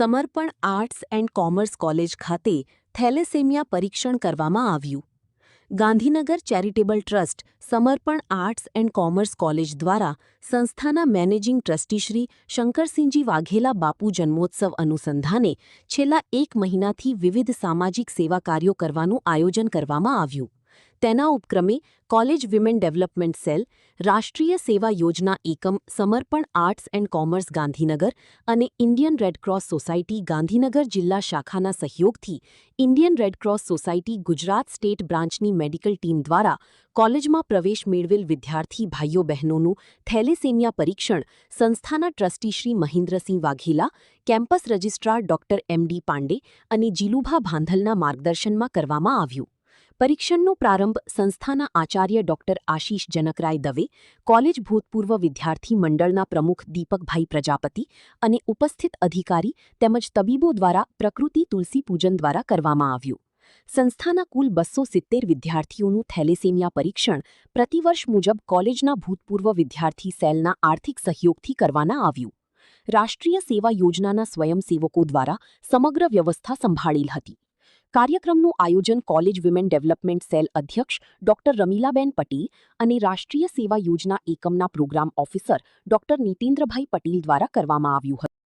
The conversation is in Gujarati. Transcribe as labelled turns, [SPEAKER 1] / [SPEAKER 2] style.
[SPEAKER 1] સમર્પણ આર્ટ્સ એન્ડ કોમર્સ કોલેજ ખાતે થેલેસેમિયા પરીક્ષણ કરવામાં આવ્યું. ગાંધીનગર ચેરિટેબલ ટ્રસ્ટ સમર્પણ આર્ટ્સ એન્ડ કોમર્સ કોલેજ દ્વારા સંસ્થાના મેનેજિંગ ટ્રસ્ટી શ્રી શંકરસિંહજી વાઘેલા બાપુ જન્મોત્સવ અનુસંધાને છેલ્લા 1 મહિનાથી વિવિધ સામાજિક સેવા કાર્યો કરવાનું આયોજન કરવામાં આવ્યું. તેના ઉપક્રમે કોલેજ વિમેન ડેવલપમેન્ટ સેલ, રાષ્ટ્રીય સેવા યોજના એકમ સમર્પણ આર્ટ્સ એન્ડ કોમર્સ ગાંધીનગર અને ઇન્ડિયન રેડક્રોસ સોસાયટી ગાંધીનગર જિલ્લા શાખાના સહયોગથી Indian Red Cross society Gujarat state બ્રાન્ચની મેડિકલ ટીમ દ્વારા કોલેજમાં પ્રવેશ મેળવેલ વિદ્યાર્થી ભાઈઓ બહેનોનું થેલેસેમિયા પરીક્ષણ સંસ્થાના trustee Shri Mahendrasinh Vaghela, campus registrar doctor M D. Pandey અને જીલુભા ભાંધલના માર્ગદર્શનમાં કરવામાં આવ્યું. પરીક્ષણનો પ્રારંભ સંસ્થાના આચાર્ય ડોક્ટર આશીષ જનકરાય દવે, કોલેજ ભૂતપૂર્વ વિદ્યાર્થી મંડળના પ્રમુખ દીપકભાઈ પ્રજાપતિ અને ઉપસ્થિત અધિકારી તેમજ તબીબો દ્વારા પ્રકૃતિ તુલસી પૂજન દ્વારા કરવામાં આવ્યું. સંસ્થાના કુલ 270 વિદ્યાર્થીઓનું થેલેસેમિયા પરીક્ષણ પ્રતિવર્ષ મુજબ કોલેજના ભૂતપૂર્વ વિદ્યાર્થી સેલના આર્થિક સહયોગથી કરવાના આવ્યું. રાષ્ટ્રીય સેવા યોજનાના સ્વયંસેવકો દ્વારા સમગ્ર વ્યવસ્થા સંભાળેલ હતી. કાર્યક્રમનું આયોજન કોલેજ વિમેન ડેવલપમેન્ટ સેલ અધ્યક્ષ ડોક્ટર રમીલાબેન પટેલ અને રાષ્ટ્રીય સેવા યોજના એકમના પ્રોગ્રામ ઓફિસર ડોક્ટર નીતેન્દ્રભાઈ પટેલ દ્વારા કરવામાં આવ્યું હતું.